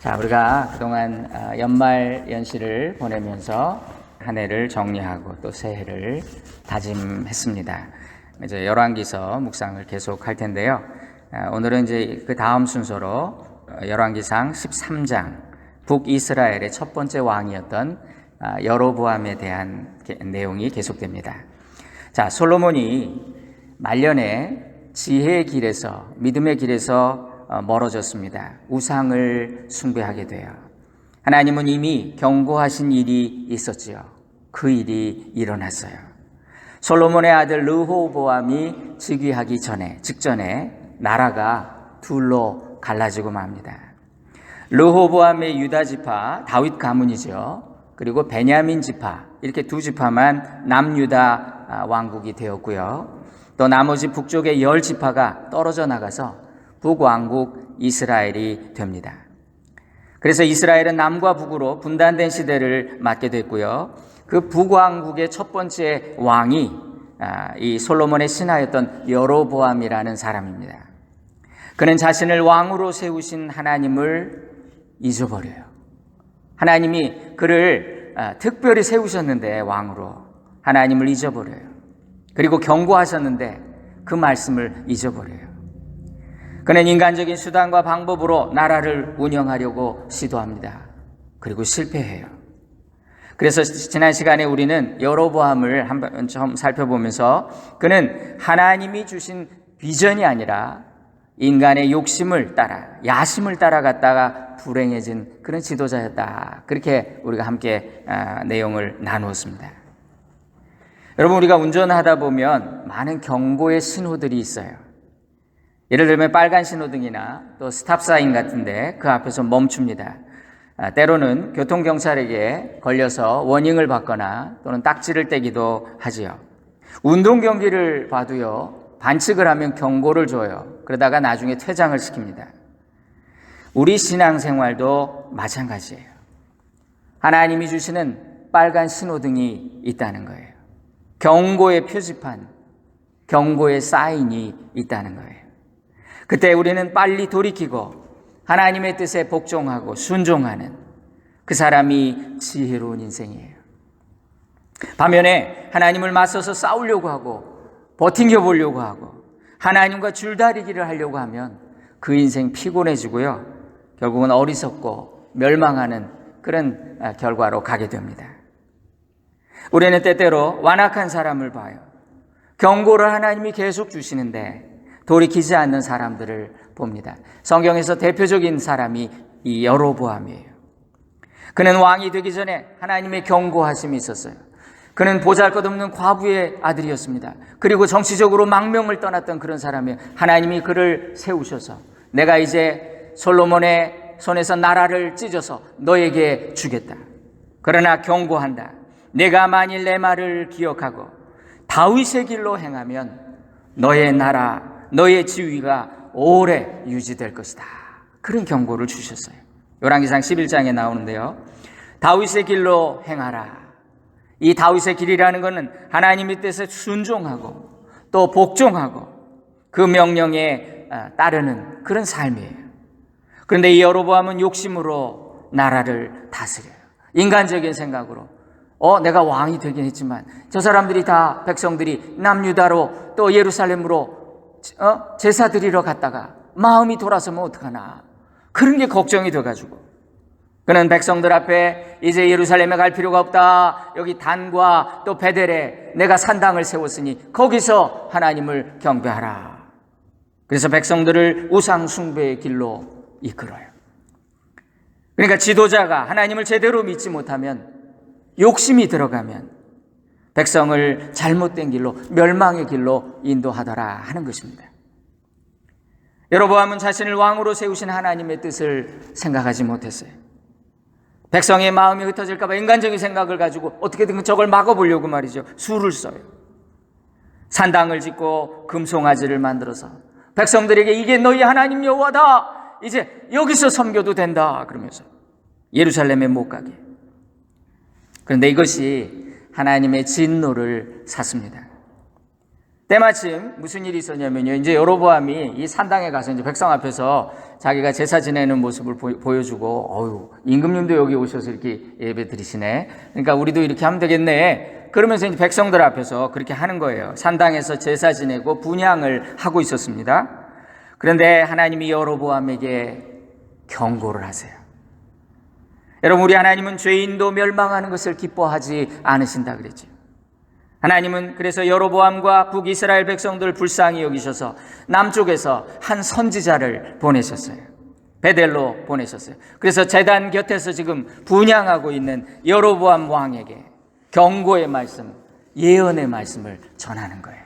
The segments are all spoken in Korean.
자, 우리가 그동안 연말 연시를 보내면서 한 해를 정리하고 또 새해를 다짐했습니다. 이제 열왕기서 묵상을 계속 할 텐데요. 오늘은 이제 그 다음 순서로 열왕기상 13장 북이스라엘의 첫 번째 왕이었던 여로보암에 대한 내용이 계속됩니다. 자, 솔로몬이 말년에 지혜의 길에서, 믿음의 길에서 멀어졌습니다. 우상을 숭배하게 돼요. 하나님은 이미 경고하신 일이 있었지요. 그 일이 일어났어요. 솔로몬의 아들 르호보암이 즉위하기 직전에 나라가 둘로 갈라지고 맙니다. 르호보암의 유다 지파, 다윗 가문이죠. 그리고 베냐민 지파, 이렇게 두 지파만 남유다 왕국이 되었고요. 또 나머지 북쪽의 10지파가 떨어져 나가서 북왕국 이스라엘이 됩니다. 그래서 이스라엘은 남과 북으로 분단된 시대를 맞게 됐고요. 그 북왕국의 첫 번째 왕이 이 솔로몬의 신하였던 여로보암이라는 사람입니다. 그는 자신을 왕으로 세우신 하나님을 잊어버려요. 하나님이 그를 특별히 세우셨는데 왕으로 하나님을 잊어버려요. 그리고 경고하셨는데 그 말씀을 잊어버려요. 그는 인간적인 수단과 방법으로 나라를 운영하려고 시도합니다. 그리고 실패해요. 그래서 지난 시간에 우리는 여로보암을 한번 좀 살펴보면서 그는 하나님이 주신 비전이 아니라 인간의 욕심을 따라, 야심을 따라갔다가 불행해진 그런 지도자였다. 그렇게 우리가 함께 내용을 나누었습니다. 여러분, 우리가 운전하다 보면 많은 경고의 신호들이 있어요. 예를 들면 빨간 신호등이나 또 스탑사인 같은데 그 앞에서 멈춥니다. 때로는 교통경찰에게 걸려서 워닝을 받거나 또는 딱지를 떼기도 하지요. 운동 경기를 봐도요, 반칙을 하면 경고를 줘요. 그러다가 나중에 퇴장을 시킵니다. 우리 신앙생활도 마찬가지예요. 하나님이 주시는 빨간 신호등이 있다는 거예요. 경고의 표지판, 경고의 사인이 있다는 거예요. 그때 우리는 빨리 돌이키고 하나님의 뜻에 복종하고 순종하는 그 사람이 지혜로운 인생이에요. 반면에 하나님을 맞서서 싸우려고 하고 버팅겨 보려고 하고 하나님과 줄다리기를 하려고 하면 그 인생 피곤해지고요. 결국은 어리석고 멸망하는 그런 결과로 가게 됩니다. 우리는 때때로 완악한 사람을 봐요. 경고를 하나님이 계속 주시는데 돌이키지 않는 사람들을 봅니다. 성경에서 대표적인 사람이 이 여로보암이에요. 그는 왕이 되기 전에 하나님의 경고하심이 있었어요. 그는 보잘것없는 과부의 아들이었습니다. 그리고 정치적으로 망명을 떠났던 그런 사람이에요. 하나님이 그를 세우셔서 내가 이제 솔로몬의 손에서 나라를 찢어서 너에게 주겠다. 그러나 경고한다. 내가 만일 내 말을 기억하고 다윗의 길로 행하면 너의 나라, 너의 지위가 오래 유지될 것이다. 그런 경고를 주셨어요. 열왕기상 11장에 나오는데요. 다윗의 길로 행하라. 이 다윗의 길이라는 것은 하나님의 뜻에 순종하고 또 복종하고 그 명령에 따르는 그런 삶이에요. 그런데 이 여로보암은 욕심으로 나라를 다스려요. 인간적인 생각으로 내가 왕이 되긴 했지만 저 사람들이 다 백성들이 남유다로 또 예루살렘으로 제사 드리러 갔다가 마음이 돌아서면 어떡하나. 그런 게 걱정이 돼가지고 그는 백성들 앞에 이제 예루살렘에 갈 필요가 없다. 여기 단과 또 베델에 내가 산당을 세웠으니 거기서 하나님을 경배하라. 그래서 백성들을 우상 숭배의 길로 이끌어요. 그러니까 지도자가 하나님을 제대로 믿지 못하면 욕심이 들어가면 백성을 잘못된 길로, 멸망의 길로 인도하더라 하는 것입니다. 여로보암은 자신을 왕으로 세우신 하나님의 뜻을 생각하지 못했어요. 백성의 마음이 흩어질까 봐 인간적인 생각을 가지고 어떻게든 저걸 막아보려고 말이죠. 수를 써요. 산당을 짓고 금송아지를 만들어서 백성들에게 이게 너희 하나님 여호와다. 이제 여기서 섬겨도 된다 그러면서 예루살렘에 못 가게. 그런데 이것이 하나님의 진노를 샀습니다. 때마침 무슨 일이 있었냐면요. 이제 여로보암이 이 산당에 가서 이제 백성 앞에서 자기가 제사 지내는 모습을 보여주고, 임금님도 여기 오셔서 이렇게 예배 드리시네. 그러니까 우리도 이렇게 하면 되겠네. 그러면서 이제 백성들 앞에서 그렇게 하는 거예요. 산당에서 제사 지내고 분향을 하고 있었습니다. 그런데 하나님이 여로보암에게 경고를 하세요. 여러분, 우리 하나님은 죄인도 멸망하는 것을 기뻐하지 않으신다 그랬죠. 하나님은 그래서 여로보암과 북이스라엘 백성들 불쌍히 여기셔서 남쪽에서 한 선지자를 보내셨어요. 베델로 보내셨어요. 그래서 제단 곁에서 지금 분향하고 있는 여로보암 왕에게 경고의 말씀, 예언의 말씀을 전하는 거예요.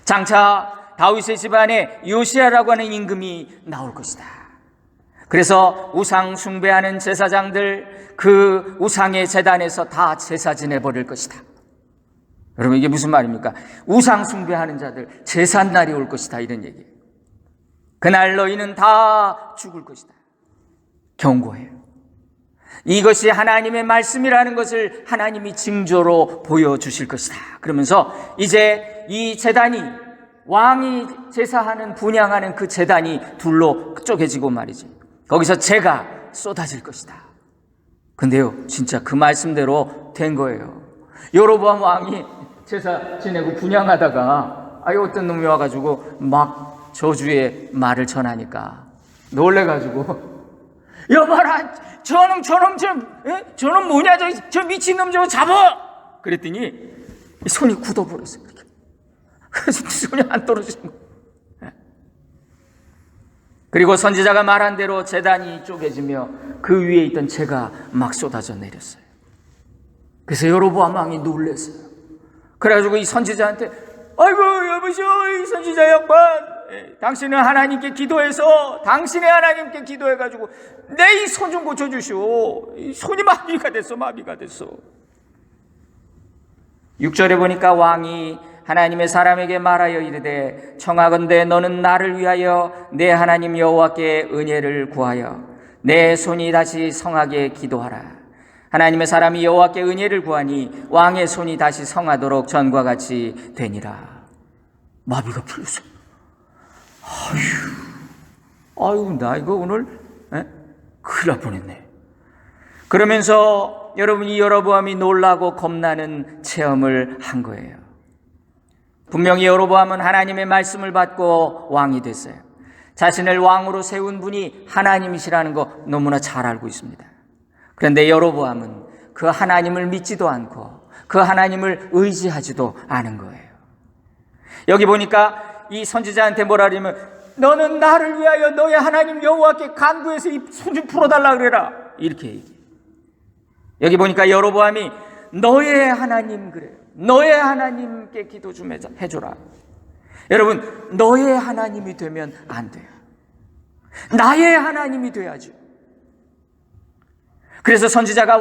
장차 다윗의 집안에 요시야라고 하는 임금이 나올 것이다. 그래서 우상 숭배하는 제사장들, 그 우상의 제단에서 다 제사 지내버릴 것이다. 여러분, 이게 무슨 말입니까? 우상 숭배하는 자들 제삿날이 올 것이다, 이런 얘기예요. 그날 너희는 다 죽을 것이다. 경고해요. 이것이 하나님의 말씀이라는 것을 하나님이 징조로 보여주실 것이다. 그러면서 이제 이 제단이, 왕이 제사하는 분향하는 그 제단이 둘로 쪼개지고 말이지, 거기서 재가 쏟아질 것이다. 근데요, 진짜 그 말씀대로 된 거예요. 여로보암 왕이 제사 지내고 분향하다가 어떤 놈이 와가지고 막 저주의 말을 전하니까 놀래가지고, 여봐라, 저놈 뭐냐, 저 미친놈 저거 잡아! 그랬더니 손이 굳어버렸어요. 이렇게. 그래서 손이 안 떨어지는 거예요. 그리고 선지자가 말한 대로 제단이 쪼개지며 그 위에 있던 재가 막 쏟아져 내렸어요. 그래서 여로보암 왕이 놀랐어요. 그래가지고 이 선지자한테, 아이고 여보시오, 이 선지자 양반, 당신은 하나님께 기도해서, 당신의 하나님께 기도해가지고 내 이 손 좀 고쳐주시오. 이 손이 마비가 됐어. 6절에 보니까 왕이 하나님의 사람에게 말하여 이르되, 청하건대 너는 나를 위하여 내 하나님 여호와께 은혜를 구하여 내 손이 다시 성하게 기도하라. 하나님의 사람이 여호와께 은혜를 구하니 왕의 손이 다시 성하도록 전과 같이 되니라. 마비가 풀렸어. 아유, 나 이거 오늘 큰일 날 뻔했네. 그러면서 여러분이 여로보암이 놀라고 겁나는 체험을 한 거예요. 분명히 여로보암은 하나님의 말씀을 받고 왕이 됐어요. 자신을 왕으로 세운 분이 하나님이시라는 거 너무나 잘 알고 있습니다. 그런데 여로보암은 그 하나님을 믿지도 않고 그 하나님을 의지하지도 않은 거예요. 여기 보니까 이 선지자한테 뭐라 그러면, 너는 나를 위하여 너의 하나님 여호와께 간구해서 이 손 좀 풀어달라 그래라, 이렇게 얘기해요. 여기 보니까 여로보암이 너의 하나님, 그래요. 너의 하나님께 기도 좀 해줘라. 여러분, 너의 하나님이 되면 안 돼요. 나의 하나님이 돼야죠. 그래서 선지자가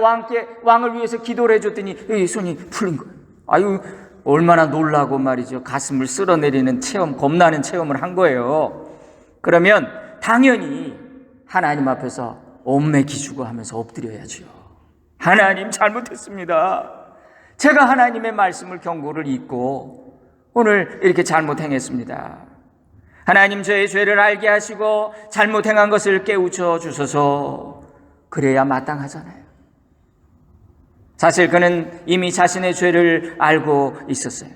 왕을 위해서 기도를 해줬더니 이 손이 풀린 거예요. 아유, 얼마나 놀라고 말이죠. 가슴을 쓸어내리는 체험, 겁나는 체험을 한 거예요. 그러면 당연히 하나님 앞에서 옴매 기주고 하면서 엎드려야죠. 하나님, 잘못했습니다. 제가 하나님의 말씀을, 경고를 잊고 오늘 이렇게 잘못 행했습니다. 하나님, 저의 죄를 알게 하시고 잘못 행한 것을 깨우쳐 주소서. 그래야 마땅하잖아요. 사실 그는 이미 자신의 죄를 알고 있었어요.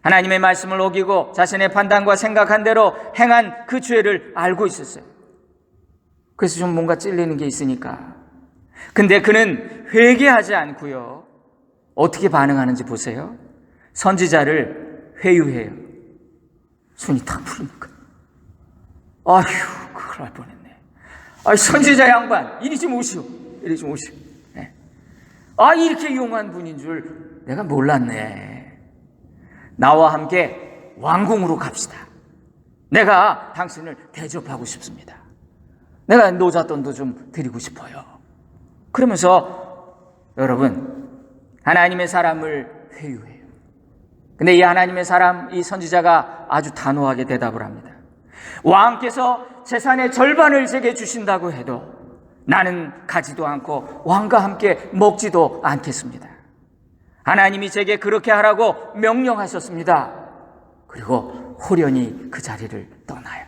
하나님의 말씀을 어기고 자신의 판단과 생각한 대로 행한 그 죄를 알고 있었어요. 그래서 좀 뭔가 찔리는 게 있으니까. 근데 그는 회개하지 않고요, 어떻게 반응하는지 보세요. 선지자를 회유해요. 손이 탁 풀리니까. 아휴, 큰일 날 뻔했네. 선지자 양반, 이리 좀 오시오. 네. 이렇게 용한 분인 줄 내가 몰랐네. 나와 함께 왕궁으로 갑시다. 내가 당신을 대접하고 싶습니다. 내가 노잣돈도 좀 드리고 싶어요. 그러면서 여러분, 하나님의 사람을 회유해요. 근데 이 하나님의 사람, 이 선지자가 아주 단호하게 대답을 합니다. 왕께서 재산의 절반을 제게 주신다고 해도 나는 가지도 않고 왕과 함께 먹지도 않겠습니다. 하나님이 제게 그렇게 하라고 명령하셨습니다. 그리고 호련히 그 자리를 떠나요.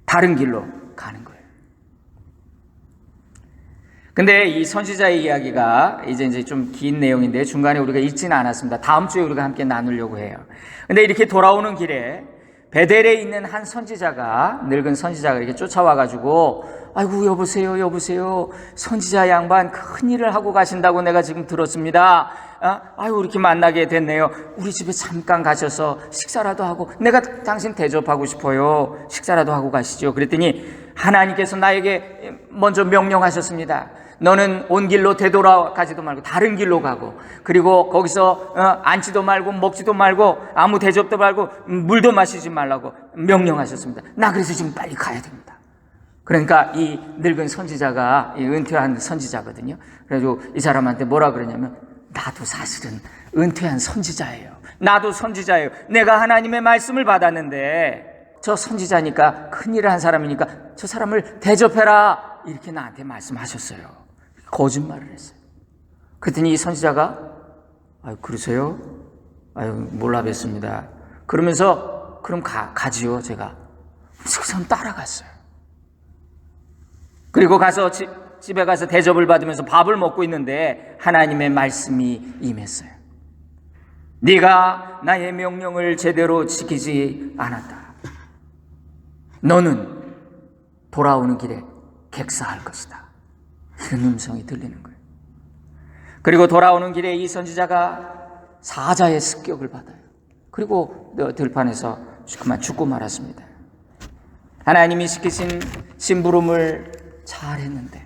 다른 길로 가는 거예요. 근데 이 선지자의 이야기가 이제 좀 긴 내용인데 중간에 우리가 읽지는 않았습니다. 다음 주에 우리가 함께 나누려고 해요. 근데 이렇게 돌아오는 길에 베델에 있는 한 선지자가, 늙은 선지자가 이렇게 쫓아와가지고, 아이고 여보세요 선지자 양반 큰일을 하고 가신다고 내가 지금 들었습니다. 아이고 이렇게 만나게 됐네요. 우리 집에 잠깐 가셔서 식사라도 하고, 내가 당신 대접하고 싶어요. 식사라도 하고 가시죠. 그랬더니 하나님께서 나에게 먼저 명령하셨습니다. 너는 온 길로 되돌아가지도 말고 다른 길로 가고, 그리고 거기서 앉지도 말고 먹지도 말고 아무 대접도 말고 물도 마시지 말라고 명령하셨습니다. 나 그래서 지금 빨리 가야 됩니다. 그러니까 이 늙은 선지자가, 이 은퇴한 선지자거든요. 그래가지고 이 사람한테 뭐라 그러냐면, 나도 사실은 은퇴한 선지자예요. 나도 선지자예요. 내가 하나님의 말씀을 받았는데 저 선지자니까, 큰일을 한 사람이니까 저 사람을 대접해라, 이렇게 나한테 말씀하셨어요. 거짓말을 했어요. 그랬더니 이 선지자가, 아유 그러세요? 아유 몰라 뵀습니다. 그러면서 그럼 가지요. 제가 그래서 따라갔어요. 그리고 가서 집에 가서 대접을 받으면서 밥을 먹고 있는데 하나님의 말씀이 임했어요. 네가 나의 명령을 제대로 지키지 않았다. 너는 돌아오는 길에 객사할 것이다. 이런 음성이 들리는 거예요. 그리고 돌아오는 길에 이 선지자가 사자의 습격을 받아요. 그리고 들판에서 그만 죽고 말았습니다. 하나님이 시키신 심부름을 잘했는데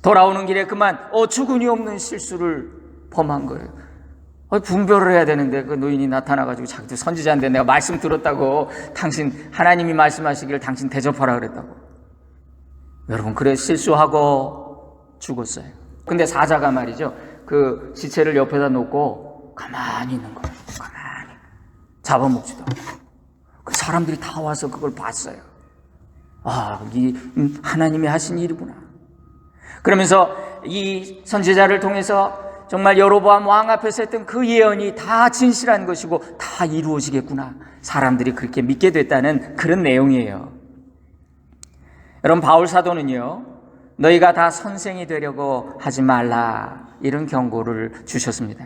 돌아오는 길에 그만 어처구니 없는 실수를 범한 거예요. 분별을 해야 되는데 그 노인이 나타나가지고 자기도 선지자인데 내가 말씀 들었다고, 당신 하나님이 말씀하시기를 당신 대접하라 그랬다고. 여러분, 그래 실수하고 죽었어요. 근데 사자가 말이죠, 그 시체를 옆에다 놓고 가만히 있는 거예요. 가만히 잡아먹지도 않고. 그 사람들이 다 와서 그걸 봤어요. 이 하나님이 하신 일이구나. 그러면서 이 선지자를 통해서 정말 여로보암 왕 앞에서 했던 그 예언이 다 진실한 것이고 다 이루어지겠구나, 사람들이 그렇게 믿게 됐다는 그런 내용이에요. 여러분, 바울 사도는요, 너희가 다 선생이 되려고 하지 말라, 이런 경고를 주셨습니다.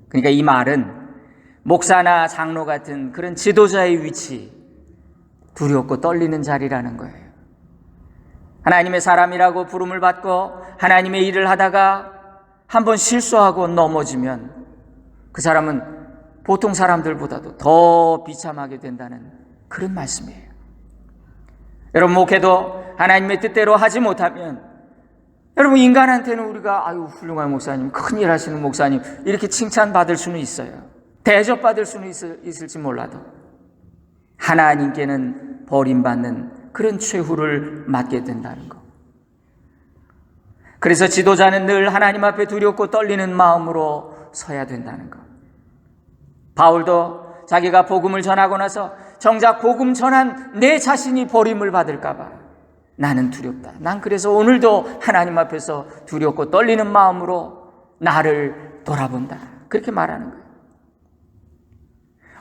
그러니까 이 말은 목사나 장로 같은 그런 지도자의 위치, 두렵고 떨리는 자리라는 거예요. 하나님의 사람이라고 부름을 받고 하나님의 일을 하다가 한번 실수하고 넘어지면 그 사람은 보통 사람들보다도 더 비참하게 된다는 그런 말씀이에요. 여러분, 목회도 하나님의 뜻대로 하지 못하면, 여러분, 인간한테는 우리가 아유 훌륭한 목사님, 큰일 하시는 목사님, 이렇게 칭찬받을 수는 있어요. 대접받을 수는 있을지 몰라도 하나님께는 버림받는 그런 최후를 맞게 된다는 것. 그래서 지도자는 늘 하나님 앞에 두렵고 떨리는 마음으로 서야 된다는 것. 바울도 자기가 복음을 전하고 나서 정작 복음 전한 내 자신이 버림을 받을까 봐 나는 두렵다. 난 그래서 오늘도 하나님 앞에서 두렵고 떨리는 마음으로 나를 돌아본다, 그렇게 말하는 거예요.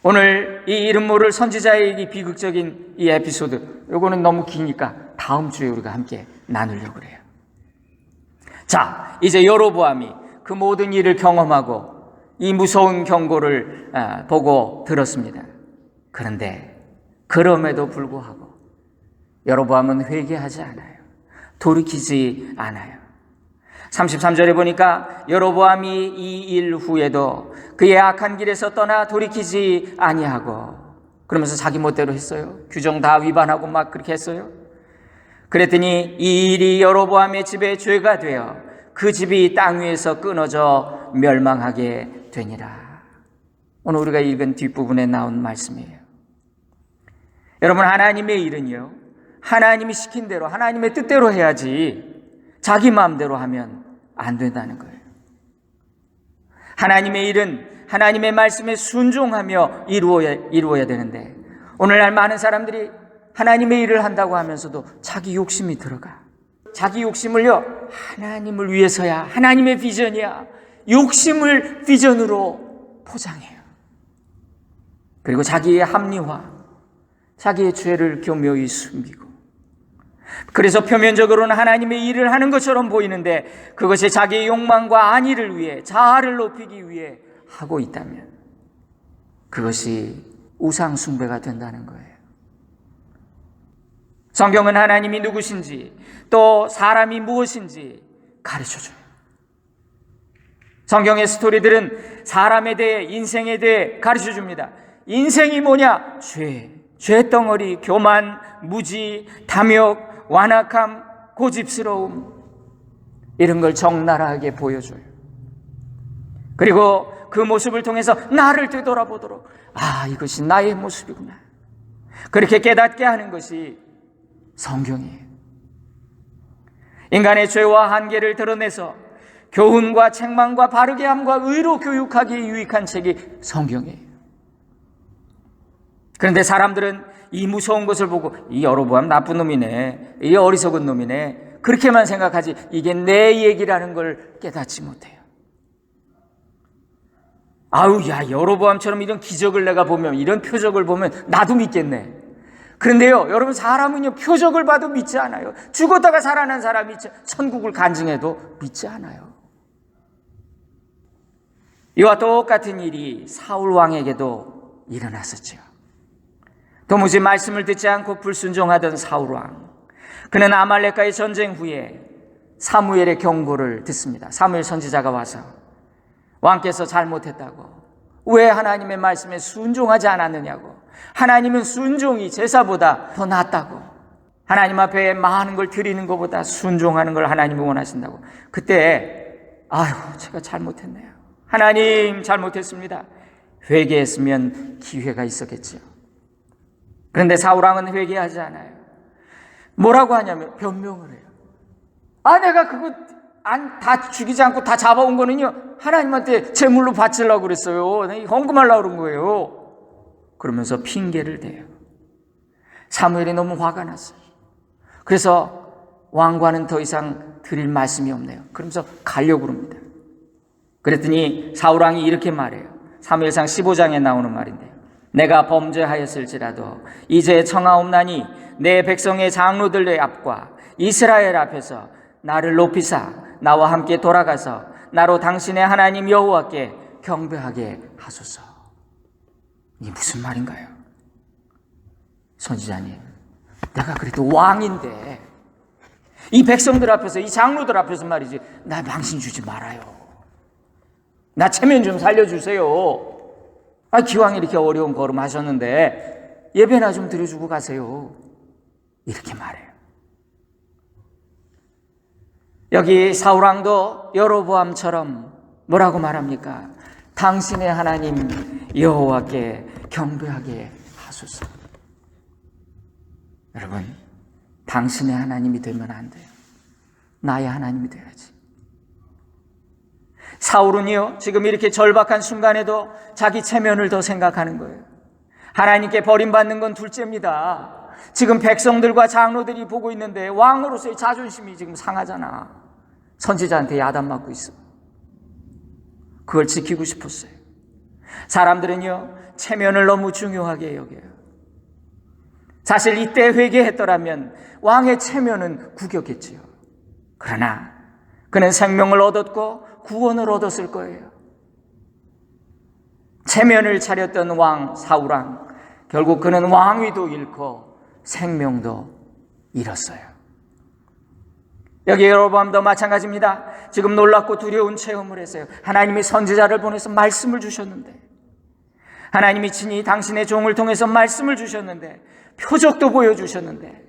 오늘 이 이름 모를 선지자의 이 비극적인 이 에피소드, 요거는 너무 기니까 다음 주에 우리가 함께 나누려고 그래요. 자, 이제 여로보암이 그 모든 일을 경험하고 이 무서운 경고를 보고 들었습니다. 그런데 그럼에도 불구하고 여로보암은 회개하지 않아요. 돌이키지 않아요. 33절에 보니까 여로보암이 이 일 후에도 그의 악한 길에서 떠나 돌이키지 아니하고, 그러면서 자기 멋대로 했어요. 규정 다 위반하고 막 그렇게 했어요. 그랬더니 이 일이 여로보암의 집에 죄가 되어 그 집이 땅 위에서 끊어져 멸망하게 되니라. 오늘 우리가 읽은 뒷부분에 나온 말씀이에요. 여러분, 하나님의 일은요, 하나님이 시킨 대로 하나님의 뜻대로 해야지 자기 마음대로 하면 안 된다는 거예요. 하나님의 일은 하나님의 말씀에 순종하며 이루어야 되는데, 오늘날 많은 사람들이 하나님의 일을 한다고 하면서도 자기 욕심이 들어가. 자기 욕심을요, 하나님을 위해서야, 하나님의 비전이야, 욕심을 비전으로 포장해요. 그리고 자기의 합리화, 자기의 죄를 교묘히 숨기고, 그래서 표면적으로는 하나님의 일을 하는 것처럼 보이는데 그것이 자기의 욕망과 안위를 위해, 자아를 높이기 위해 하고 있다면 그것이 우상 숭배가 된다는 거예요. 성경은 하나님이 누구신지, 또 사람이 무엇인지 가르쳐줘요. 성경의 스토리들은 사람에 대해, 인생에 대해 가르쳐줍니다. 인생이 뭐냐? 죄덩어리, 교만, 무지, 탐욕, 완악함, 고집스러움, 이런 걸 적나라하게 보여줘요. 그리고 그 모습을 통해서 나를 되돌아보도록, 이것이 나의 모습이구나, 그렇게 깨닫게 하는 것이 성경이에요. 인간의 죄와 한계를 드러내서 교훈과 책망과 바르게 함과 의로 교육하기에 유익한 책이 성경이에요. 그런데 사람들은 이 무서운 것을 보고 이 여로보암 나쁜 놈이네, 이 어리석은 놈이네, 그렇게만 생각하지 이게 내 얘기라는 걸 깨닫지 못해요. 여로보암처럼 이런 기적을 내가 보면, 이런 표적을 보면 나도 믿겠네. 그런데요, 여러분, 사람은요 표적을 봐도 믿지 않아요. 죽었다가 살아난 사람이 천국을 간증해도 믿지 않아요. 이와 똑같은 일이 사울 왕에게도 일어났었죠. 도무지 말씀을 듣지 않고 불순종하던 사울 왕, 그는 아말렉과의 전쟁 후에 사무엘의 경고를 듣습니다. 사무엘 선지자가 와서 왕께서 잘못했다고, 왜 하나님의 말씀에 순종하지 않았느냐고, 하나님은 순종이 제사보다 더 낫다고, 하나님 앞에 많은 걸 드리는 것보다 순종하는 걸 하나님이 원하신다고. 그때 제가 잘못했네요, 하나님 잘못했습니다, 회개했으면 기회가 있었겠죠. 그런데 사울왕은 회개하지 않아요. 뭐라고 하냐면 변명을 해요. 내가 그거 다 죽이지 않고 다 잡아온 거는요, 하나님한테 제물로 바치려고 그랬어요, 헌금하려고 그런 거예요. 그러면서 핑계를 대요. 사무엘이 너무 화가 났어요. 그래서 왕과는 더 이상 드릴 말씀이 없네요. 그러면서 가려고 그럽니다. 그랬더니 사울왕이 이렇게 말해요. 사무엘상 15장에 나오는 말인데요. 내가 범죄하였을지라도 이제 청하옵나니 내 백성의 장로들의 앞과 이스라엘 앞에서 나를 높이사 나와 함께 돌아가서 나로 당신의 하나님 여호와께 경배하게 하소서. 이게 무슨 말인가요? 선지자님, 내가 그래도 왕인데 이 백성들 앞에서, 이 장로들 앞에서 말이지, 나 망신 주지 말아요. 나 체면 좀 살려주세요. 기왕 이렇게 어려운 걸음 하셨는데 예배나 좀 드려주고 가세요. 이렇게 말해요. 여기 사울왕도 여로보암처럼 뭐라고 말합니까? 당신의 하나님 여호와께 경배하게 하소서. 여러분, 당신의 하나님이 되면 안 돼요. 나의 하나님이 돼야지. 사울은요, 지금 이렇게 절박한 순간에도 자기 체면을 더 생각하는 거예요. 하나님께 버림받는 건 둘째입니다. 지금 백성들과 장로들이 보고 있는데 왕으로서의 자존심이 지금 상하잖아. 선지자한테 야단 맞고 있어. 그걸 지키고 싶었어요. 사람들은요, 체면을 너무 중요하게 여겨요. 사실 이때 회개했더라면 왕의 체면은 구겼겠지요. 그러나 그는 생명을 얻었고 구원을 얻었을 거예요. 체면을 차렸던 왕 사울왕, 결국 그는 왕위도 잃고 생명도 잃었어요. 여기 여로보암도 마찬가지입니다. 지금 놀랍고 두려운 체험을 했어요. 하나님이 선지자를 보내서 말씀을 주셨는데, 하나님이 친히 당신의 종을 통해서 말씀을 주셨는데, 표적도 보여주셨는데,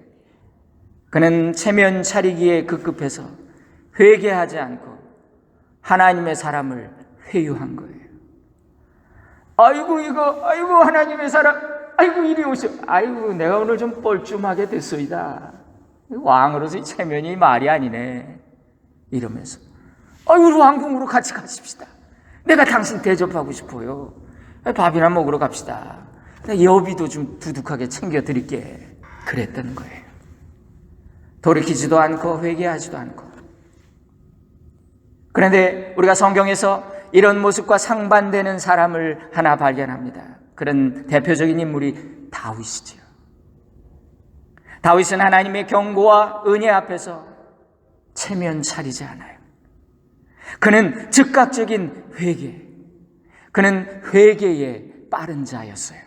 그는 체면 차리기에 급급해서 회개하지 않고 하나님의 사람을 회유한 거예요. 아이고 하나님의 사람, 이리 오셔. 내가 오늘 좀 뻘쭘하게 됐소이다. 왕으로서 체면이 말이 아니네. 이러면서 우리 왕궁으로 같이 가십시다. 내가 당신 대접하고 싶어요. 밥이나 먹으러 갑시다. 여비도 좀 두둑하게 챙겨드릴게. 그랬던 거예요. 돌이키지도 않고 회개하지도 않고. 그런데 우리가 성경에서 이런 모습과 상반되는 사람을 하나 발견합니다. 그런 대표적인 인물이 다윗이지요. 다윗은 하나님의 경고와 은혜 앞에서 체면 차리지 않아요. 그는 즉각적인 회개, 그는 회개에 빠른 자였어요.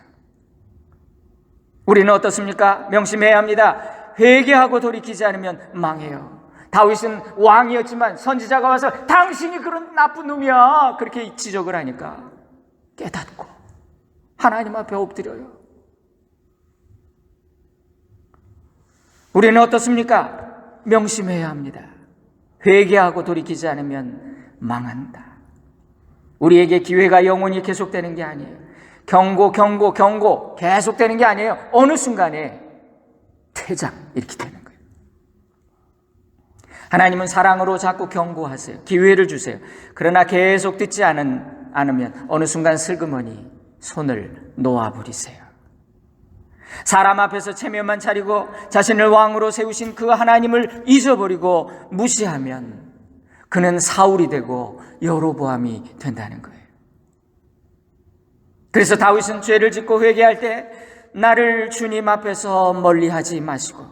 우리는 어떻습니까? 명심해야 합니다. 회개하고 돌이키지 않으면 망해요. 다윗은 왕이었지만 선지자가 와서 당신이 그런 나쁜 놈이야 그렇게 지적을 하니까 깨닫고 하나님 앞에 엎드려요. 우리는 어떻습니까? 명심해야 합니다. 회개하고 돌이키지 않으면 망한다. 우리에게 기회가 영원히 계속되는 게 아니에요. 경고 계속되는 게 아니에요. 어느 순간에 퇴장 이렇게 되는 거예요. 하나님은 사랑으로 자꾸 경고하세요. 기회를 주세요. 그러나 계속 듣지 않으면 어느 순간 슬그머니 손을 놓아버리세요. 사람 앞에서 체면만 차리고 자신을 왕으로 세우신 그 하나님을 잊어버리고 무시하면 그는 사울이 되고 여로보암이 된다는 거예요. 그래서 다윗은 죄를 짓고 회개할 때 나를 주님 앞에서 멀리하지 마시고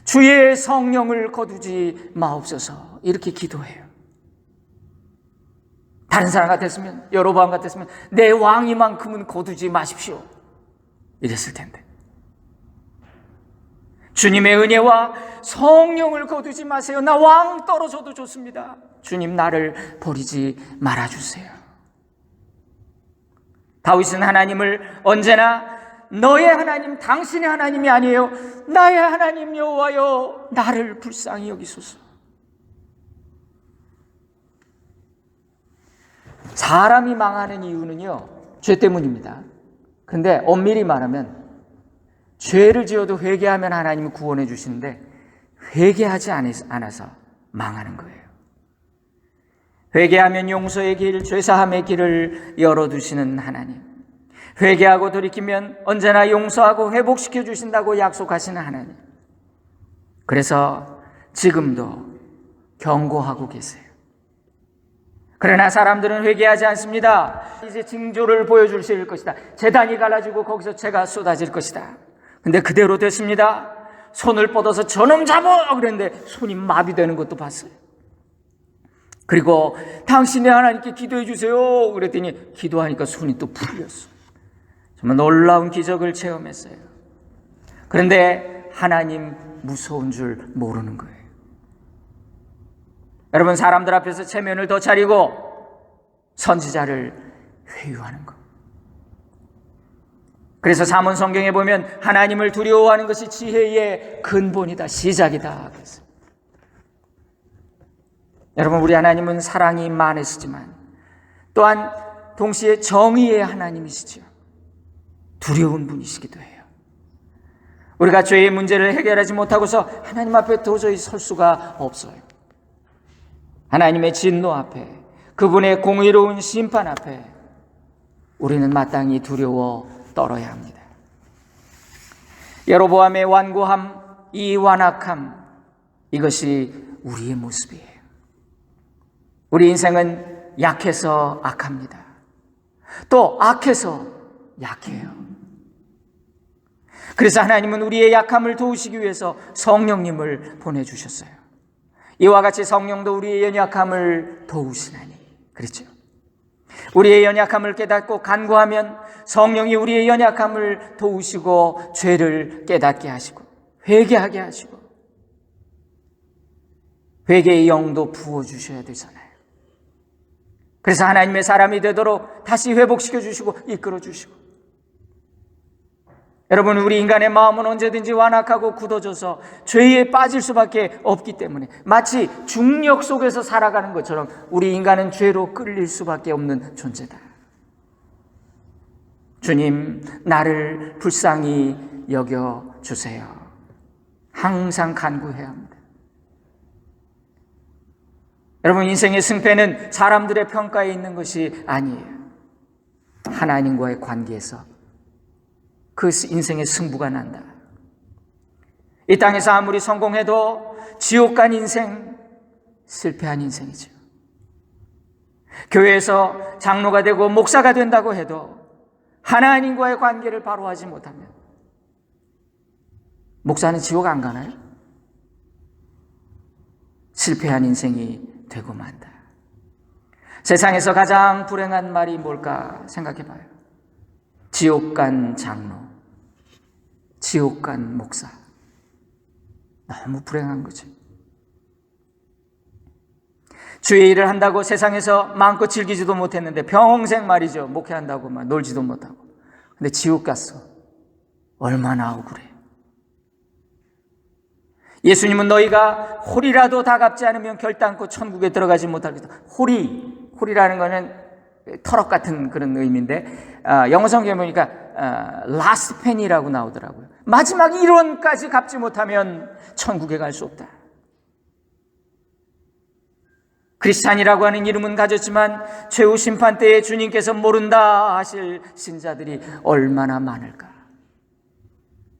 주의 성령을 거두지 마옵소서 이렇게 기도해요. 다른 사람 같았으면, 여로보암 같았으면 내 왕이만큼은 거두지 마십시오 이랬을 텐데, 주님의 은혜와 성령을 거두지 마세요. 나 왕 떨어져도 좋습니다. 주님 나를 버리지 말아주세요. 다윗은 하나님을 언제나 너의 하나님, 당신의 하나님이 아니에요. 나의 하나님 여호와여, 나를 불쌍히 여기소서. 사람이 망하는 이유는요, 죄 때문입니다. 근데 엄밀히 말하면 죄를 지어도 회개하면 하나님이 구원해 주시는데 회개하지 않아서 망하는 거예요. 회개하면 용서의 길, 죄사함의 길을 열어두시는 하나님, 회개하고 돌이키면 언제나 용서하고 회복시켜 주신다고 약속하시는 하나님, 그래서 지금도 경고하고 계세요. 그러나 사람들은 회개하지 않습니다. 이제 징조를 보여주실 것이다. 제단이 갈라지고 거기서 재가 쏟아질 것이다. 근데 그대로 됐습니다. 손을 뻗어서 저놈 잡아! 그랬는데 손이 마비되는 것도 봤어요. 그리고 당신의 하나님께 기도해 주세요 그랬더니 기도하니까 손이 또 풀렸어요. 정말 놀라운 기적을 체험했어요. 그런데 하나님 무서운 줄 모르는 거예요. 여러분, 사람들 앞에서 체면을 더 차리고 선지자를 회유하는 것. 그래서 잠언 성경에 보면 하나님을 두려워하는 것이 지혜의 근본이다, 시작이다 그랬어요. 여러분, 우리 하나님은 사랑이 많으시지만 또한 동시에 정의의 하나님이시죠. 두려운 분이시기도 해요. 우리가 죄의 문제를 해결하지 못하고서 하나님 앞에 도저히 설 수가 없어요. 하나님의 진노 앞에, 그분의 공의로운 심판 앞에 우리는 마땅히 두려워 떨어야 합니다. 여로보암의 완고함, 이 완악함, 이것이 우리의 모습이에요. 우리 인생은 약해서 악합니다. 또 악해서 약해요. 그래서 하나님은 우리의 약함을 도우시기 위해서 성령님을 보내주셨어요. 이와 같이 성령도 우리의 연약함을 도우시나니, 그렇죠? 우리의 연약함을 깨닫고 간구하면 성령이 우리의 연약함을 도우시고 죄를 깨닫게 하시고 회개하게 하시고 회개의 영도 부어주셔야 되잖아요. 그래서 하나님의 사람이 되도록 다시 회복시켜 주시고 이끌어 주시고, 여러분, 우리 인간의 마음은 언제든지 완악하고 굳어져서 죄에 빠질 수밖에 없기 때문에 마치 중력 속에서 살아가는 것처럼 우리 인간은 죄로 끌릴 수밖에 없는 존재다. 주님, 나를 불쌍히 여겨주세요. 항상 간구해야 합니다. 여러분, 인생의 승패는 사람들의 평가에 있는 것이 아니에요. 하나님과의 관계에서 그 인생의 승부가 난다. 이 땅에서 아무리 성공해도 지옥 간 인생, 실패한 인생이죠. 교회에서 장로가 되고 목사가 된다고 해도 하나님과의 관계를 바로 하지 못하면 목사는 지옥 안 가나요? 실패한 인생이 되고 만다. 세상에서 가장 불행한 말이 뭘까 생각해 봐요. 지옥 간 장로, 지옥 간 목사. 너무 불행한 거죠. 주의 일을 한다고 세상에서 마음껏 즐기지도 못했는데 평생 말이죠. 목회한다고 막 놀지도 못하고. 근데 지옥 갔어. 얼마나 억울해. 예수님은 너희가 홀이라도 다 갚지 않으면 결단코 천국에 들어가지 못할 것이다. 홀이라는 거는 터럭 같은 그런 의미인데 영어 성경에 보니까 last penny라고 나오더라고요. 마지막 1원까지 갚지 못하면 천국에 갈 수 없다. 크리스찬이라고 하는 이름은 가졌지만 최후 심판 때에 주님께서 모른다 하실 신자들이 얼마나 많을까.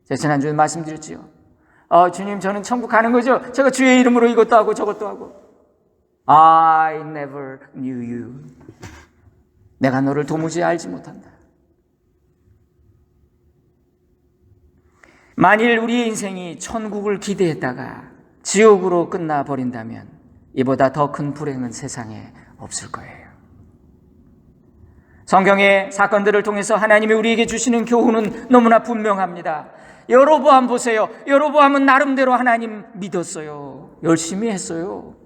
제가 지난주에 말씀드렸지요. 주님, 저는 천국 가는 거죠? 제가 주의 이름으로 이것도 하고 저것도 하고. I never knew you. 내가 너를 도무지 알지 못한다. 만일 우리의 인생이 천국을 기대했다가 지옥으로 끝나버린다면 이보다 더 큰 불행은 세상에 없을 거예요. 성경의 사건들을 통해서 하나님이 우리에게 주시는 교훈은 너무나 분명합니다. 여로보암 보세요. 여로보암은 나름대로 하나님 믿었어요. 열심히 했어요.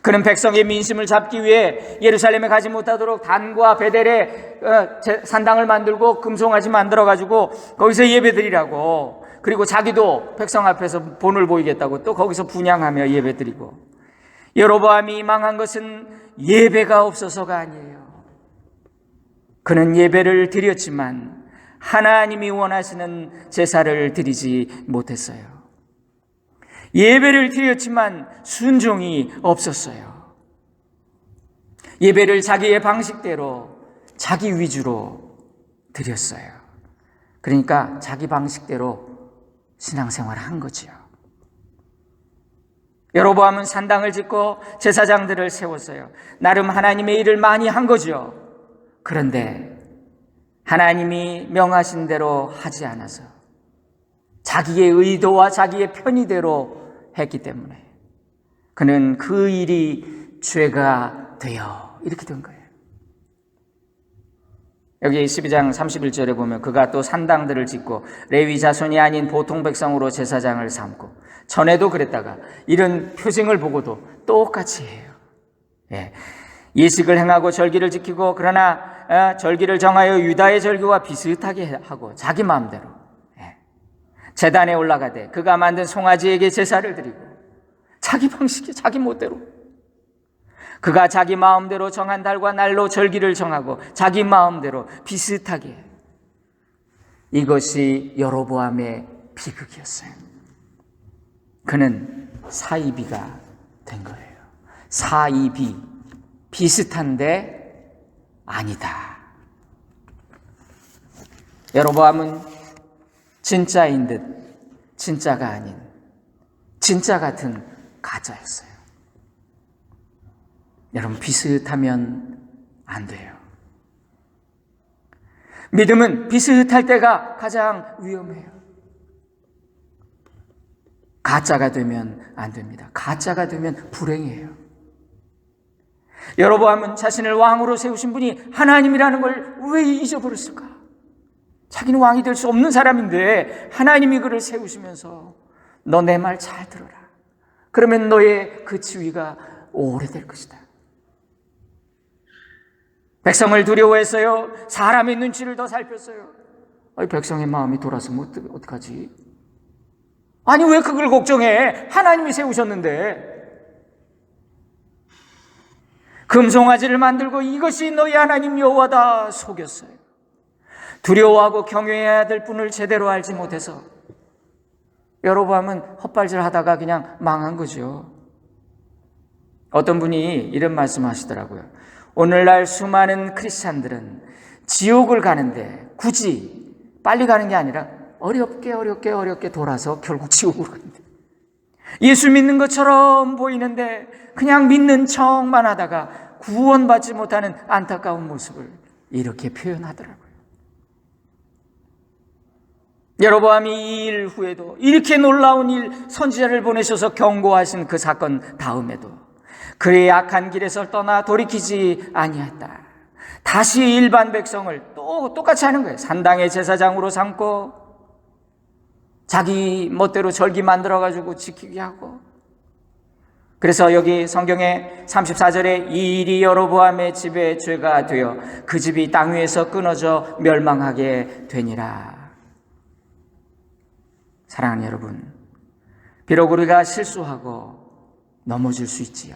그는 백성의 민심을 잡기 위해 예루살렘에 가지 못하도록 단과 베델에 산당을 만들고 금송아지 만들어가지고 거기서 예배드리라고, 그리고 자기도 백성 앞에서 본을 보이겠다고 또 거기서 분향하며 예배드리고. 여로보암이 망한 것은 예배가 없어서가 아니에요. 그는 예배를 드렸지만 하나님이 원하시는 제사를 드리지 못했어요. 예배를 드렸지만 순종이 없었어요. 예배를 자기의 방식대로, 자기 위주로 드렸어요. 그러니까 자기 방식대로 신앙생활을 한 거지요. 여로보암은 산당을 짓고 제사장들을 세웠어요. 나름 하나님의 일을 많이 한 거죠. 그런데 하나님이 명하신 대로 하지 않아서 자기의 의도와 자기의 편의대로 했기 때문에 그는 그 일이 죄가 되어 이렇게 된 거예요. 여기 12장 31절에 보면 그가 또 산당들을 짓고 레위 자손이 아닌 보통 백성으로 제사장을 삼고, 전에도 그랬다가 이런 표징을 보고도 똑같이 해요. 예식을 행하고 절기를 지키고, 그러나 절기를 정하여 유다의 절기와 비슷하게 하고 자기 마음대로 제단에 올라가되 그가 만든 송아지에게 제사를 드리고 자기 방식에 자기 멋대로, 그가 자기 마음대로 정한 달과 날로 절기를 정하고 자기 마음대로 비슷하게. 이것이 여로보암의 비극이었어요. 그는 사이비가 된 거예요. 사이비, 비슷한데 아니다. 여로보암은 진짜인 듯 진짜가 아닌 진짜 같은 가짜였어요. 여러분, 비슷하면 안 돼요. 믿음은 비슷할 때가 가장 위험해요. 가짜가 되면 안 됩니다. 가짜가 되면 불행해요. 여로보암은 자신을 왕으로 세우신 분이 하나님이라는 걸 왜 잊어버렸을까? 자기는 왕이 될 수 없는 사람인데 하나님이 그를 세우시면서 너 내 말 잘 들어라. 그러면 너의 그 지위가 오래될 것이다. 백성을 두려워했어요. 사람의 눈치를 더 살폈어요. 백성의 마음이 돌아서면 어떡하지? 아니, 왜 그걸 걱정해? 하나님이 세우셨는데. 금송아지를 만들고 이것이 너희 하나님 여호와다 속였어요. 두려워하고 경외해야 될 분을 제대로 알지 못해서 여로보암은 헛발질하다가 그냥 망한 거죠. 어떤 분이 이런 말씀하시더라고요. 오늘날 수많은 크리스찬들은 지옥을 가는데 굳이 빨리 가는 게 아니라 어렵게 돌아서 결국 지옥으로 간대. 예수 믿는 것처럼 보이는데 그냥 믿는 척만 하다가 구원받지 못하는 안타까운 모습을 이렇게 표현하더라고요. 여로보암이 이 일 후에도 이렇게 놀라운 일, 선지자를 보내셔서 경고하신 그 사건 다음에도 그의 악한 길에서 떠나 돌이키지 아니했다. 다시 일반 백성을 또 똑같이 하는 거예요. 산당의 제사장으로 삼고 자기 멋대로 절기 만들어가지고 지키게 하고. 그래서 여기 성경에 34절에 이 일이 여로보암의 집의 죄가 되어 그 집이 땅 위에서 끊어져 멸망하게 되니라. 사랑하는 여러분, 비록 우리가 실수하고 넘어질 수 있지요.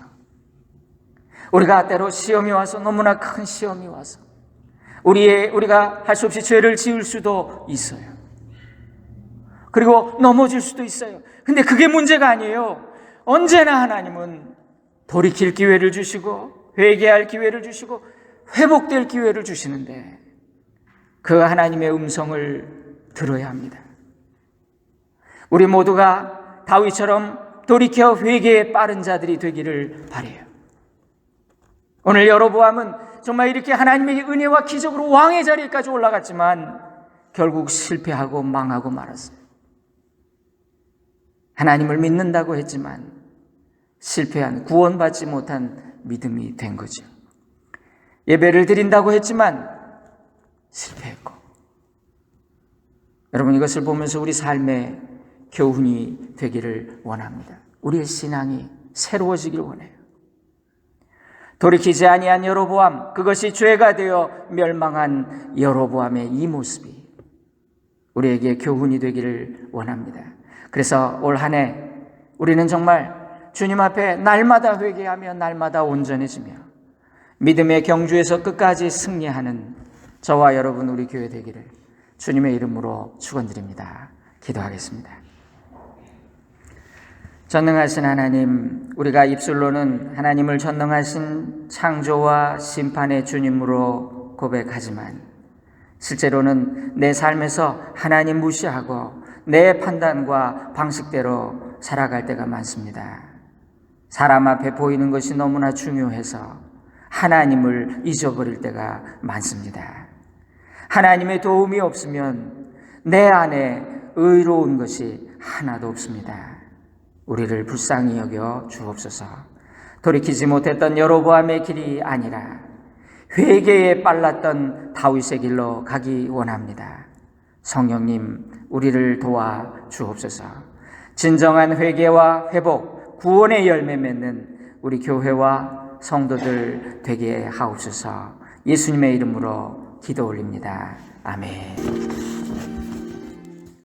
우리가 때로 시험이 와서, 너무나 큰 시험이 와서 우리가 할 수 없이 죄를 지을 수도 있어요. 그리고 넘어질 수도 있어요. 근데 그게 문제가 아니에요. 언제나 하나님은 돌이킬 기회를 주시고 회개할 기회를 주시고 회복될 기회를 주시는데 그 하나님의 음성을 들어야 합니다. 우리 모두가 다윗처럼 돌이켜 회개에 빠른 자들이 되기를 바라요. 오늘 여로보암은 정말 이렇게 하나님의 은혜와 기적으로 왕의 자리까지 올라갔지만 결국 실패하고 망하고 말았어요. 하나님을 믿는다고 했지만 실패한, 구원받지 못한 믿음이 된 거죠. 예배를 드린다고 했지만 실패했고. 여러분, 이것을 보면서 우리 삶의 교훈이 되기를 원합니다. 우리의 신앙이 새로워지기를 원해요. 돌이키지 아니한 여로보암, 그것이 죄가 되어 멸망한 여로보암의 이 모습이 우리에게 교훈이 되기를 원합니다. 그래서 올 한 해 우리는 정말 주님 앞에 날마다 회개하며 날마다 온전해지며 믿음의 경주에서 끝까지 승리하는 저와 여러분, 우리 교회 되기를 주님의 이름으로 축원드립니다. 기도하겠습니다. 전능하신 하나님, 우리가 입술로는 하나님을 전능하신 창조와 심판의 주님으로 고백하지만 실제로는 내 삶에서 하나님 무시하고 내 판단과 방식대로 살아갈 때가 많습니다. 사람 앞에 보이는 것이 너무나 중요해서 하나님을 잊어버릴 때가 많습니다. 하나님의 도움이 없으면 내 안에 의로운 것이 하나도 없습니다. 우리를 불쌍히 여겨 주옵소서. 돌이키지 못했던 여로보암의 길이 아니라 회개에 빨랐던 다윗의 길로 가기 원합니다. 성령님, 우리를 도와 주옵소서. 진정한 회개와 회복, 구원의 열매 맺는 우리 교회와 성도들 되게 하옵소서. 예수님의 이름으로 기도 올립니다. 아멘.